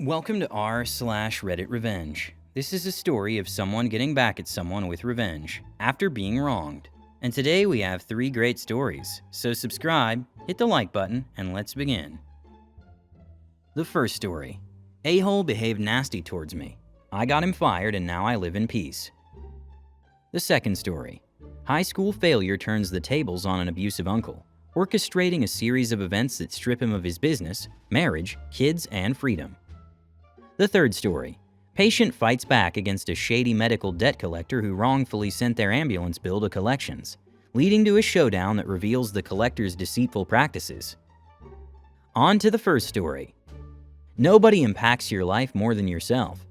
Welcome to r/RedditRevenge. This is a story of someone getting back at someone with revenge after being wronged. And today we have 3 great stories, so subscribe, hit the like button, and let's begin. The first story. A-hole behaved nasty towards me. I got him fired and now I live in peace. The second story. High school failure turns the tables on an abusive uncle, orchestrating a series of events that strip him of his business, marriage, kids, and freedom. The third story. Patient fights back against a shady medical debt collector who wrongfully sent their ambulance bill to collections, leading to a showdown that reveals the collector's deceitful practices. On to the first story. Nobody impacts your life more than yourself.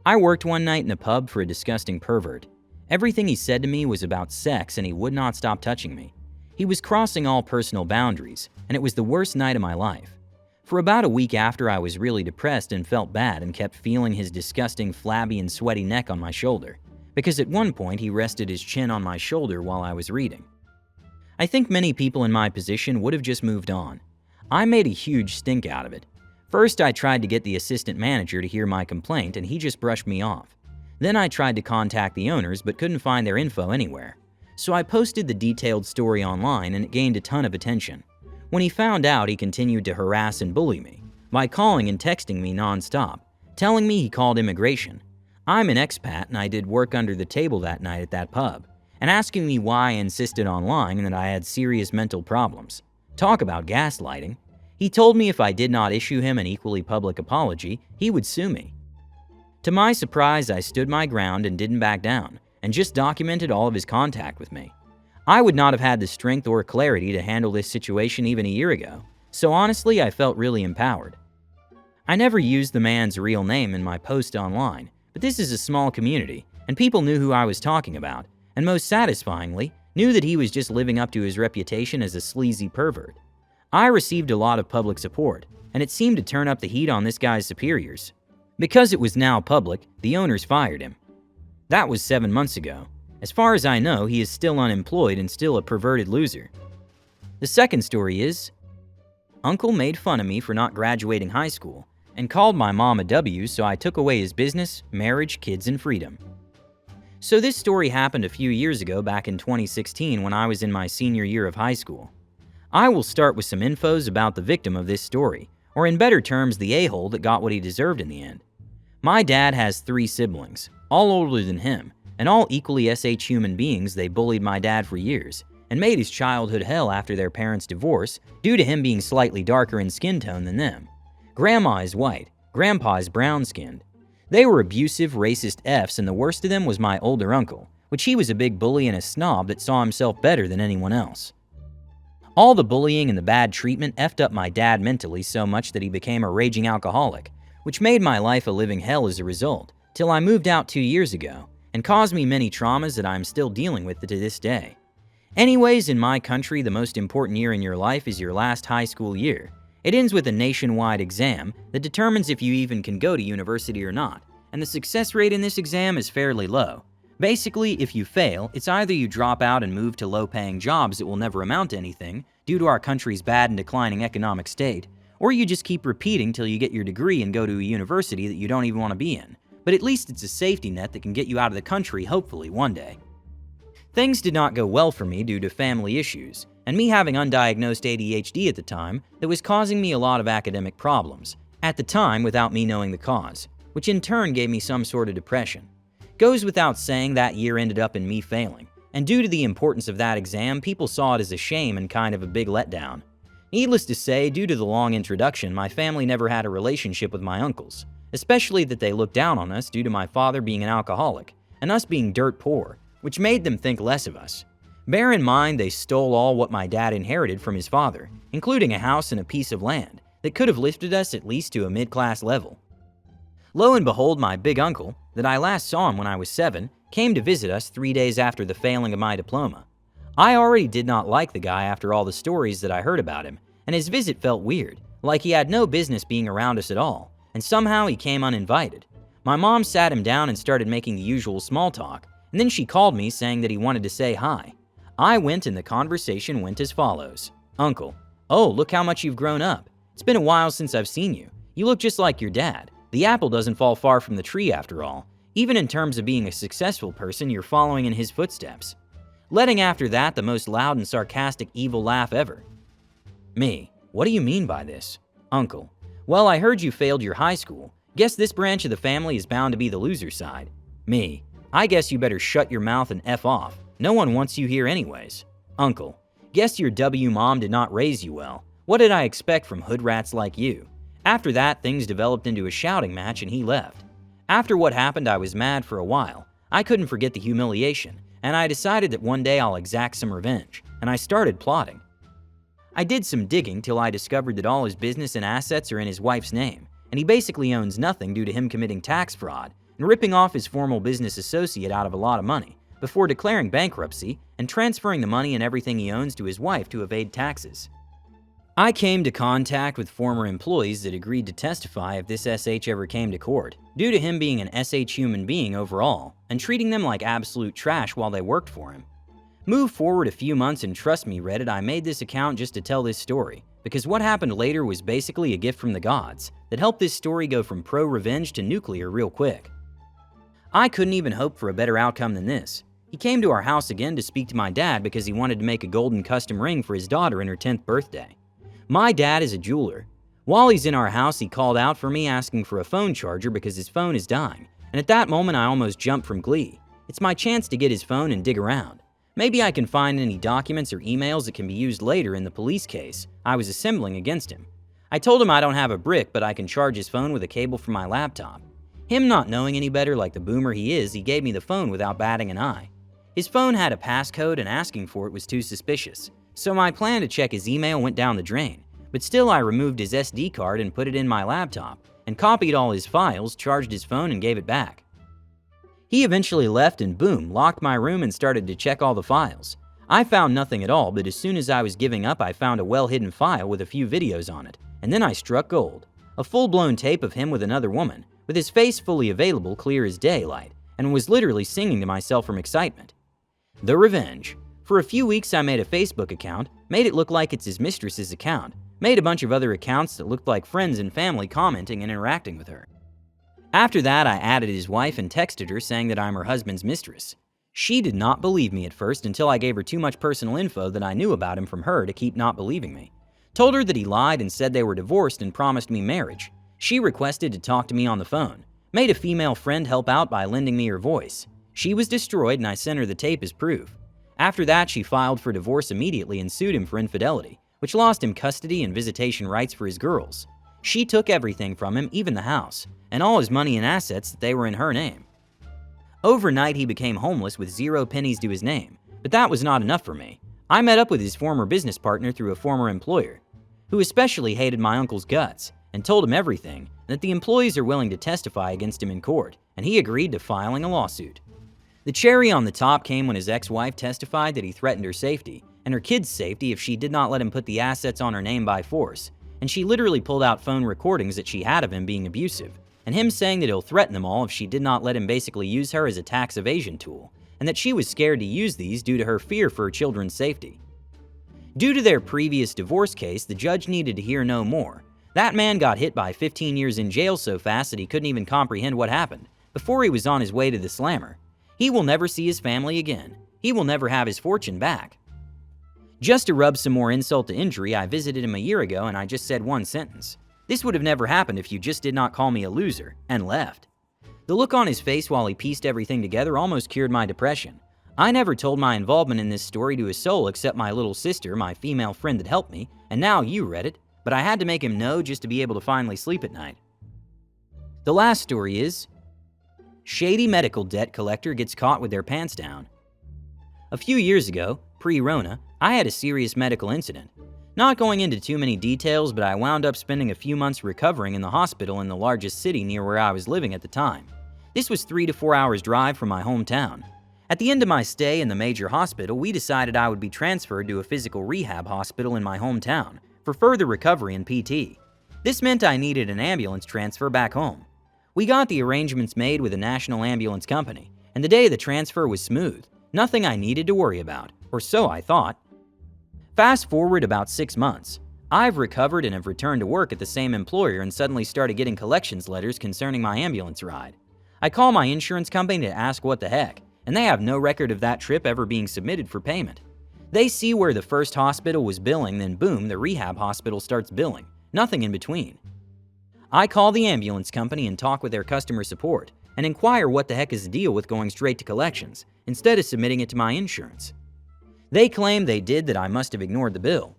I worked one night in a pub for a disgusting pervert. Everything he said to me was about sex and he would not stop touching me. He was crossing all personal boundaries, and it was the worst night of my life. For about a week after, I was really depressed and felt bad and kept feeling his disgusting, flabby and sweaty neck on my shoulder, because at one point he rested his chin on my shoulder while I was reading. I think many people in my position would have just moved on. I made a huge stink out of it. First, I tried to get the assistant manager to hear my complaint and he just brushed me off. Then I tried to contact the owners but couldn't find their info anywhere. So I posted the detailed story online and it gained a ton of attention. When he found out, he continued to harass and bully me by calling and texting me non-stop, telling me he called immigration. I'm an expat and I did work under the table that night at that pub, and asking me why I insisted on lying and that I had serious mental problems. Talk about gaslighting. He told me if I did not issue him an equally public apology, he would sue me. To my surprise, I stood my ground and didn't back down, and just documented all of his contact with me. I would not have had the strength or clarity to handle this situation even a year ago, so honestly I felt really empowered. I never used the man's real name in my post online, but this is a small community, and people knew who I was talking about, and most satisfyingly, knew that he was just living up to his reputation as a sleazy pervert. I received a lot of public support, and it seemed to turn up the heat on this guy's superiors. Because it was now public, the owners fired him. That was 7 months ago. As far as I know, he is still unemployed and still a perverted loser. The second story is, Uncle made fun of me for not graduating high school and called my mom a W, so I took away his business, marriage, kids, and freedom. So this story happened a few years ago back in 2016 when I was in my senior year of high school. I will start with some infos about the victim of this story, or in better terms, the a-hole that got what he deserved in the end. My dad has 3 siblings, all older than him, and all equally SH human beings. They bullied my dad for years and made his childhood hell after their parents' divorce due to him being slightly darker in skin tone than them. Grandma is white, Grandpa is brown-skinned. They were abusive, racist Fs, and the worst of them was my older uncle, which he was a big bully and a snob that saw himself better than anyone else. All the bullying and the bad treatment effed up my dad mentally so much that he became a raging alcoholic, which made my life a living hell as a result, till I moved out 2 years ago, and caused me many traumas that I'm still dealing with to this day. Anyways, in my country, the most important year in your life is your last high school year. It ends with a nationwide exam that determines if you even can go to university or not, and the success rate in this exam is fairly low. Basically, if you fail, it's either you drop out and move to low-paying jobs that will never amount to anything due to our country's bad and declining economic state, or you just keep repeating till you get your degree and go to a university that you don't even want to be in. But at least it's a safety net that can get you out of the country, hopefully, one day. Things did not go well for me due to family issues, and me having undiagnosed ADHD at the time that was causing me a lot of academic problems, at the time without me knowing the cause, which in turn gave me some sort of depression. Goes without saying that year ended up in me failing, and due to the importance of that exam, people saw it as a shame and kind of a big letdown. Needless to say, due to the long introduction, my family never had a relationship with my uncles. Especially that they looked down on us due to my father being an alcoholic, and us being dirt poor, which made them think less of us. Bear in mind they stole all what my dad inherited from his father, including a house and a piece of land, that could have lifted us at least to a mid-class level. Lo and behold, my big uncle, that I last saw him when I was 7, came to visit us 3 days after the failing of my diploma. I already did not like the guy after all the stories that I heard about him, and his visit felt weird, like he had no business being around us at all. And somehow he came uninvited. My mom sat him down and started making the usual small talk, and then she called me saying that he wanted to say hi. I went and the conversation went as follows. Uncle, oh, look how much you've grown up. It's been a while since I've seen you. You look just like your dad. The apple doesn't fall far from the tree after all. Even in terms of being a successful person, you're following in his footsteps." Letting after that the most loud and sarcastic evil laugh ever. Me: "What do you mean by this?" Uncle: "Well, I heard you failed your high school. Guess this branch of the family is bound to be the loser side." Me: "I guess you better shut your mouth and F off. No one wants you here anyways." Uncle: "Guess your W mom did not raise you well. What did I expect from hood rats like you?" After that, things developed into a shouting match and he left. After what happened, I was mad for a while. I couldn't forget the humiliation, and I decided that one day I'll exact some revenge, and I started plotting. I did some digging till I discovered that all his business and assets are in his wife's name, and he basically owns nothing due to him committing tax fraud and ripping off his former business associate out of a lot of money before declaring bankruptcy and transferring the money and everything he owns to his wife to evade taxes. I came to contact with former employees that agreed to testify if this SH ever came to court, due to him being an SH human being overall and treating them like absolute trash while they worked for him. Move forward a few months and trust me, Reddit, I made this account just to tell this story, because what happened later was basically a gift from the gods that helped this story go from ProRevenge to nuclear real quick. I couldn't even hope for a better outcome than this. He came to our house again to speak to my dad because he wanted to make a golden custom ring for his daughter in her 10th birthday. My dad is a jeweler. While he's in our house, he called out for me asking for a phone charger because his phone is dying, and at that moment I almost jumped from glee. It's my chance to get his phone and dig around. Maybe I can find any documents or emails that can be used later in the police case I was assembling against him. I told him I don't have a brick, but I can charge his phone with a cable from my laptop. Him not knowing any better like the boomer he is, he gave me the phone without batting an eye. His phone had a passcode and asking for it was too suspicious, so my plan to check his email went down the drain. But still, I removed his SD card and put it in my laptop, and copied all his files, charged his phone, and gave it back. He eventually left and boom, locked my room and started to check all the files. I found nothing at all, but as soon as I was giving up, I found a well-hidden file with a few videos on it, and then I struck gold. A full-blown tape of him with another woman, with his face fully available, clear as daylight, and was literally singing to myself from excitement. The Revenge. For a few weeks I made a Facebook account, made it look like it's his mistress's account, made a bunch of other accounts that looked like friends and family commenting and interacting with her. After that, I added his wife and texted her saying that I'm her husband's mistress. She did not believe me at first until I gave her too much personal info that I knew about him from her to keep not believing me. Told her that he lied and said they were divorced and promised me marriage. She requested to talk to me on the phone, made a female friend help out by lending me her voice. She was destroyed and I sent her the tape as proof. After that, she filed for divorce immediately and sued him for infidelity, which lost him custody and visitation rights for his girls. She took everything from him, even the house, and all his money and assets that they were in her name. Overnight, he became homeless with 0 pennies to his name, but that was not enough for me. I met up with his former business partner through a former employer, who especially hated my uncle's guts, and told him everything, and that the employees are willing to testify against him in court, and he agreed to filing a lawsuit. The cherry on the top came when his ex-wife testified that he threatened her safety, and her kids' safety if she did not let him put the assets on her name by force, and she literally pulled out phone recordings that she had of him being abusive, and him saying that he'll threaten them all if she did not let him basically use her as a tax evasion tool, and that she was scared to use these due to her fear for her children's safety. Due to their previous divorce case, the judge needed to hear no more. That man got hit by 15 years in jail so fast that he couldn't even comprehend what happened before he was on his way to the slammer. He will never see his family again. He will never have his fortune back. Just to rub some more insult to injury, I visited him a year ago and I just said one sentence. "This would have never happened if you just did not call me a loser," and left. The look on his face while he pieced everything together almost cured my depression. I never told my involvement in this story to a soul except my little sister, my female friend that helped me, and now you, Reddit, but I had to make him know just to be able to finally sleep at night. The last story is, shady medical debt collector gets caught with their pants down. A few years ago, pre-Rona, I had a serious medical incident. Not going into too many details, but I wound up spending a few months recovering in the hospital in the largest city near where I was living at the time. This was 3 to 4 hours drive from my hometown. At the end of my stay in the major hospital, we decided I would be transferred to a physical rehab hospital in my hometown for further recovery and PT. This meant I needed an ambulance transfer back home. We got the arrangements made with a national ambulance company, and the day of the transfer was smooth. Nothing I needed to worry about, or so I thought. Fast forward about 6 months. I've recovered and have returned to work at the same employer and suddenly started getting collections letters concerning my ambulance ride. I call my insurance company to ask what the heck, and they have no record of that trip ever being submitted for payment. They see where the first hospital was billing, then boom, the rehab hospital starts billing. Nothing in between. I call the ambulance company and talk with their customer support and inquire what the heck is the deal with going straight to collections instead of submitting it to my insurance. They claim they did that I must have ignored the bill.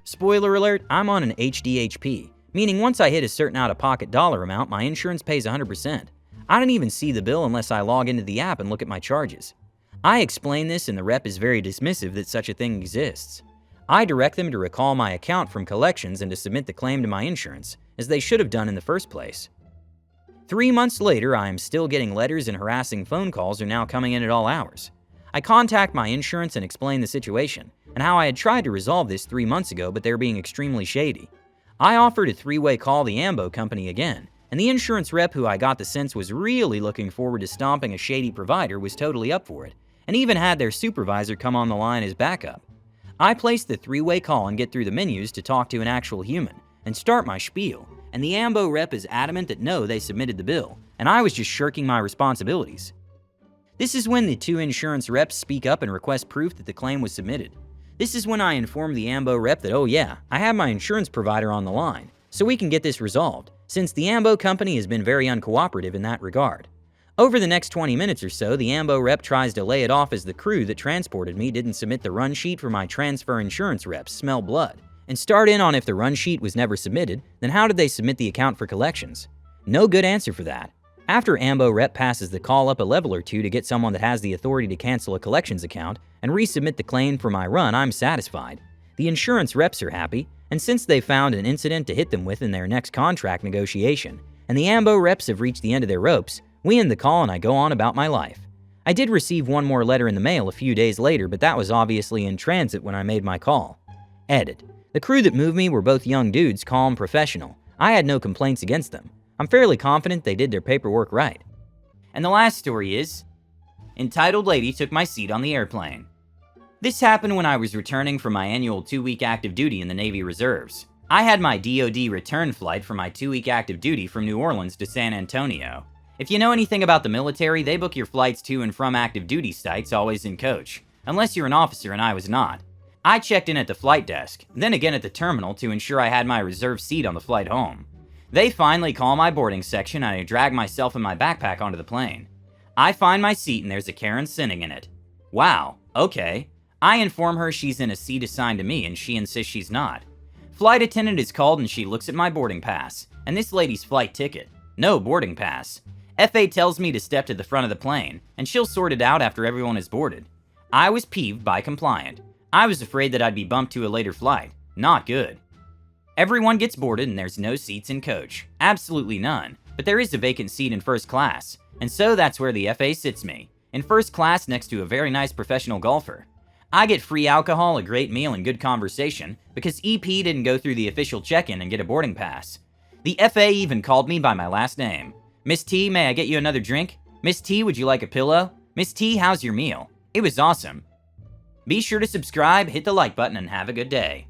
Spoiler alert, I'm on an HDHP, meaning once I hit a certain out-of-pocket dollar amount, my insurance pays 100%. I don't even see the bill unless I log into the app and look at my charges. I explain this and the rep is very dismissive that such a thing exists. I direct them to recall my account from collections and to submit the claim to my insurance, as they should have done in the first place. 3 months later, I am still getting letters and harassing phone calls are now coming in at all hours. I contact my insurance and explain the situation, and how I had tried to resolve this 3 months ago, but they're being extremely shady. I offered a 3-way call the Ambo company again, and the insurance rep who I got the sense was really looking forward to stomping a shady provider was totally up for it, and even had their supervisor come on the line as backup. I place the 3-way call and get through the menus to talk to an actual human, and start my spiel, and the Ambo rep is adamant that no, they submitted the bill, and I was just shirking my responsibilities. This is when the 2 insurance reps speak up and request proof that the claim was submitted. This is when I inform the Ambo rep that, oh yeah, I have my insurance provider on the line, so we can get this resolved, since the Ambo company has been very uncooperative in that regard. Over the next 20 minutes or so, the Ambo rep tries to lay it off as the crew that transported me didn't submit the run sheet for my transfer insurance reps, smell blood, and start in on if the run sheet was never submitted, then how did they submit the account for collections? No good answer for that. After Ambo rep passes the call up a level or two to get someone that has the authority to cancel a collections account and resubmit the claim for my run, I'm satisfied. The insurance reps are happy, and since they found an incident to hit them with in their next contract negotiation, and the Ambo reps have reached the end of their ropes, we end the call and I go on about my life. I did receive one more letter in the mail a few days later, but that was obviously in transit when I made my call. Edit. The crew that moved me were both young dudes, calm, professional. I had no complaints against them. I'm fairly confident they did their paperwork right. And the last story is, entitled Lady Took My Seat on the Airplane. This happened when I was returning from my annual 2-week active duty in the Navy Reserves. I had my DoD return flight for my 2-week active duty from New Orleans to San Antonio. If you know anything about the military, they book your flights to and from active duty sites always in coach, unless you're an officer, and I was not. I checked in at the flight desk, then again at the terminal to ensure I had my reserved seat on the flight home. They finally call my boarding section and I drag myself and my backpack onto the plane. I find my seat and there's a Karen sitting in it. Wow, okay. I inform her she's in a seat assigned to me and she insists she's not. Flight attendant is called and she looks at my boarding pass, and this lady's flight ticket. No boarding pass. FA tells me to step to the front of the plane, and she'll sort it out after everyone is boarded. I was peeved by compliant. I was afraid that I'd be bumped to a later flight. Not good. Everyone gets boarded and there's no seats in coach. Absolutely none. But there is a vacant seat in first class, and so that's where the FA sits me, in first class next to a very nice professional golfer. I get free alcohol, a great meal, and good conversation because EP didn't go through the official check-in and get a boarding pass. The FA even called me by my last name. Miss T, may I get you another drink? Miss T, would you like a pillow? Miss T, how's your meal? It was awesome. Be sure to subscribe, hit the like button, and have a good day.